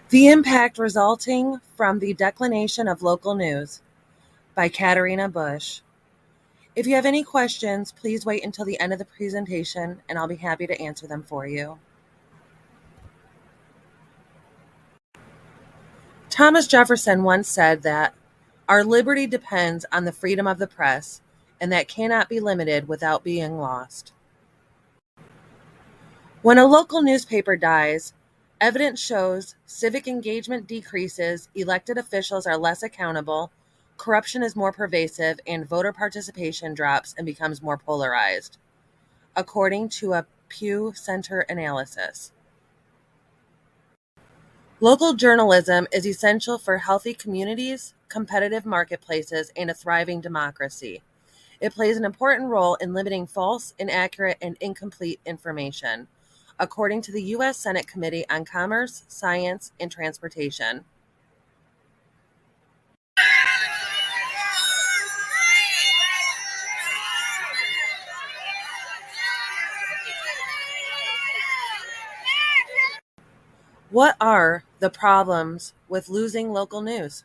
The Impact Resulting from the Declination of Local News by Katarina Bush. If you have any questions, please wait until the end of the presentation and I'll be happy to answer them for you. Thomas Jefferson once said that our liberty depends on the freedom of the press, and that cannot be limited without being lost. When a local newspaper dies, evidence shows civic engagement decreases, elected officials are less accountable, corruption is more pervasive, and voter participation drops and becomes more polarized, according to a Pew Center analysis. Local journalism is essential for healthy communities, competitive marketplaces, and a thriving democracy. It plays an important role in limiting false, inaccurate, and incomplete information, according to the U.S. Senate Committee on Commerce, Science, and Transportation. What are the problems with losing local news?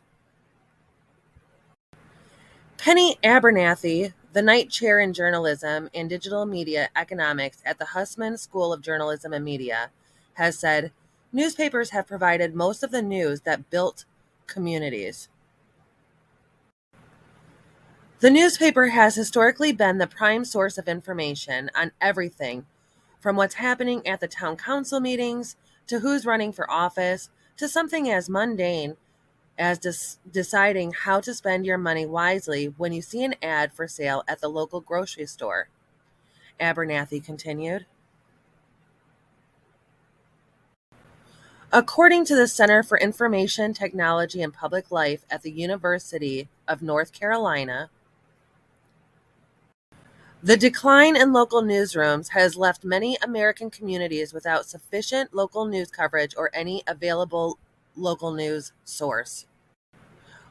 Penny Abernathy, the Knight Chair in Journalism and Digital Media Economics at the Hussman School of Journalism and Media, has said, newspapers have provided most of the news that built communities. The newspaper has historically been the prime source of information on everything from what's happening at the town council meetings to who's running for office to something as mundane as deciding how to spend your money wisely when you see an ad for sale at the local grocery store. Abernathy continued. According to the Center for Information Technology and Public Life at the University of North Carolina, the decline in local newsrooms has left many American communities without sufficient local news coverage or any available local news source.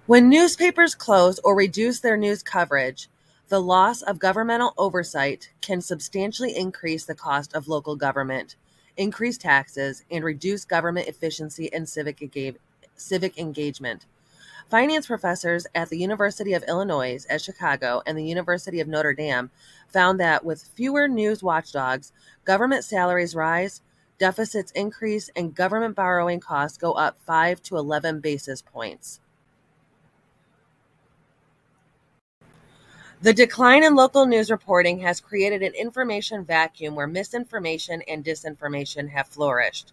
When newspapers close or reduce their news coverage, the loss of governmental oversight can substantially increase the cost of local government, increase taxes, and reduce government efficiency and civic engagement. Finance professors at the University of Illinois at Chicago and the University of Notre Dame found that with fewer news watchdogs, government salaries rise, deficits increase, and government borrowing costs go up 5 to 11 basis points. The decline in local news reporting has created an information vacuum where misinformation and disinformation have flourished.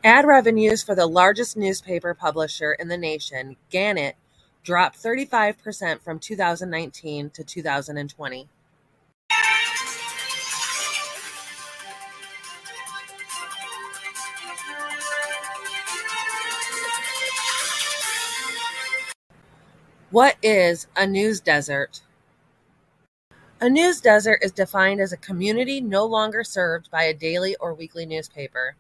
Ad revenues for the largest newspaper publisher in the nation, Gannett, dropped 35% from 2019 to 2020. What is a news desert? A news desert is defined as a community no longer served by a daily or weekly newspaper.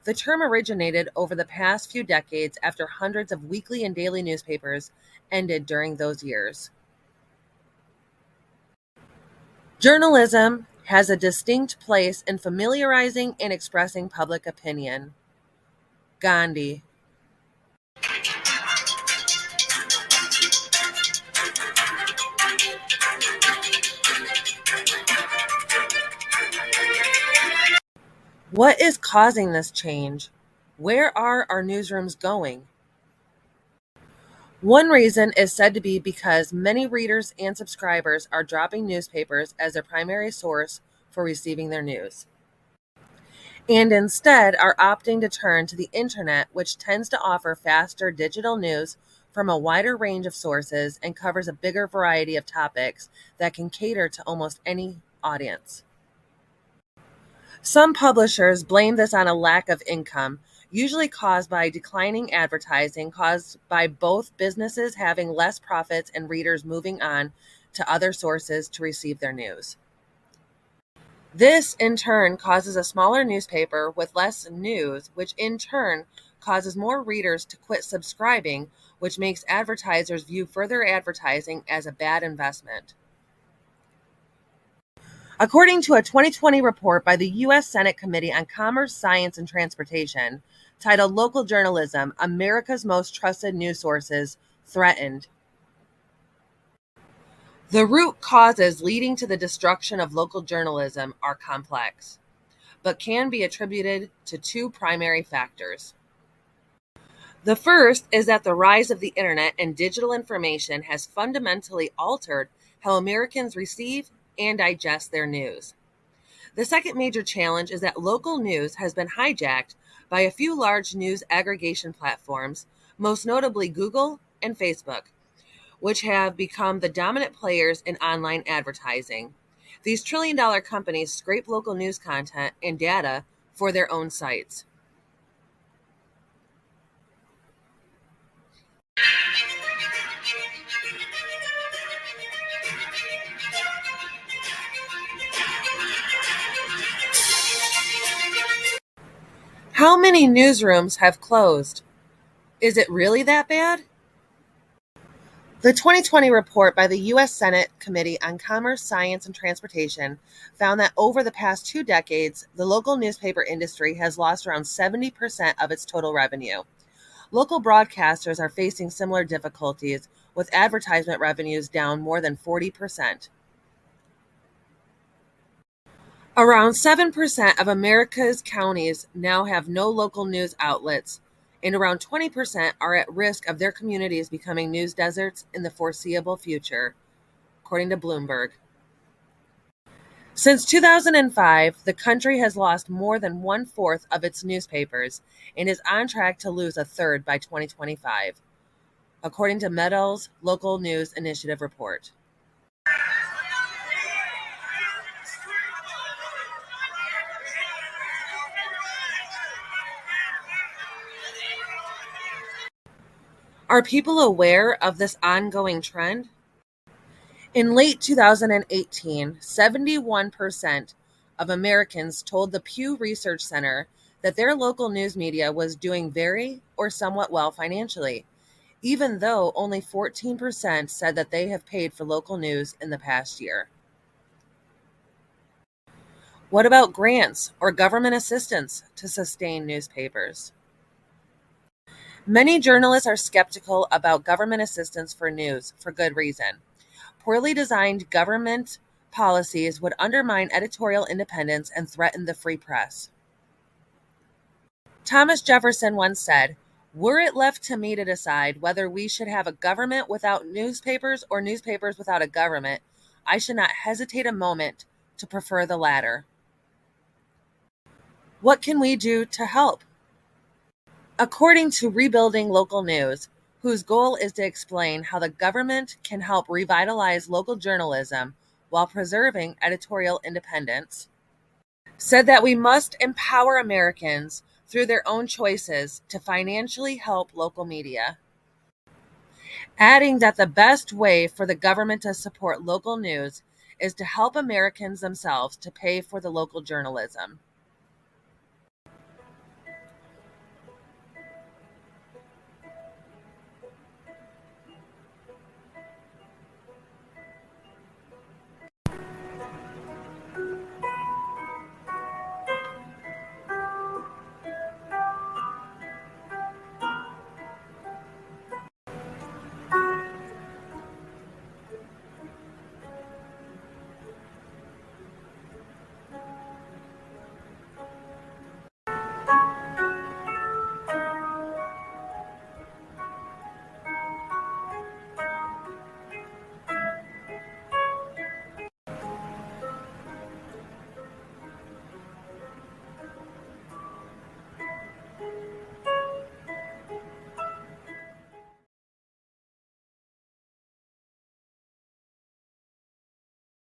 The term originated over the past few decades after hundreds of weekly and daily newspapers ended during those years. Journalism has a distinct place in familiarizing and expressing public opinion. Gandhi. What is causing this change? Where are our newsrooms going? One reason is said to be because many readers and subscribers are dropping newspapers as their primary source for receiving their news, and instead are opting to turn to the internet, which tends to offer faster digital news from a wider range of sources and covers a bigger variety of topics that can cater to almost any audience. Some publishers blame this on a lack of income, usually caused by declining advertising, caused by both businesses having less profits and readers moving on to other sources to receive their news. This, in turn, causes a smaller newspaper with less news, which in turn causes more readers to quit subscribing, which makes advertisers view further advertising as a bad investment. According to a 2020 report by the U.S. Senate Committee on Commerce, Science, and Transportation titled Local Journalism, America's Most Trusted News Sources Threatened. The root causes leading to the destruction of local journalism are complex, but can be attributed to two primary factors. The first is that the rise of the internet and digital information has fundamentally altered how Americans receive and digest their news. The second major challenge is that local news has been hijacked by a few large news aggregation platforms, most notably Google and Facebook, which have become the dominant players in online advertising. These trillion-dollar companies scrape local news content and data for their own sites. How many newsrooms have closed? Is it really that bad? The 2020 report by the U.S. Senate Committee on Commerce, Science, and Transportation found that over the past 2 decades, the local newspaper industry has lost around 70% of its total revenue. Local broadcasters are facing similar difficulties, with advertisement revenues down more than 40%. Around 7% of America's counties now have no local news outlets, and around 20% are at risk of their communities becoming news deserts in the foreseeable future, according to Bloomberg. Since 2005, the country has lost more than one-fourth of its newspapers and is on track to lose a third by 2025, according to Meadow's Local News Initiative report. Are people aware of this ongoing trend? In late 2018, 71% of Americans told the Pew Research Center that their local news media was doing very or somewhat well financially, even though only 14% said that they have paid for local news in the past year. What about grants or government assistance to sustain newspapers? Many journalists are skeptical about government assistance for news for good reason. Poorly designed government policies would undermine editorial independence and threaten the free press. Thomas Jefferson once said, "Were it left to me to decide whether we should have a government without newspapers or newspapers without a government, I should not hesitate a moment to prefer the latter." What can we do to help? According to Rebuilding Local News, whose goal is to explain how the government can help revitalize local journalism while preserving editorial independence, said that we must empower Americans through their own choices to financially help local media, adding that the best way for the government to support local news is to help Americans themselves to pay for the local journalism.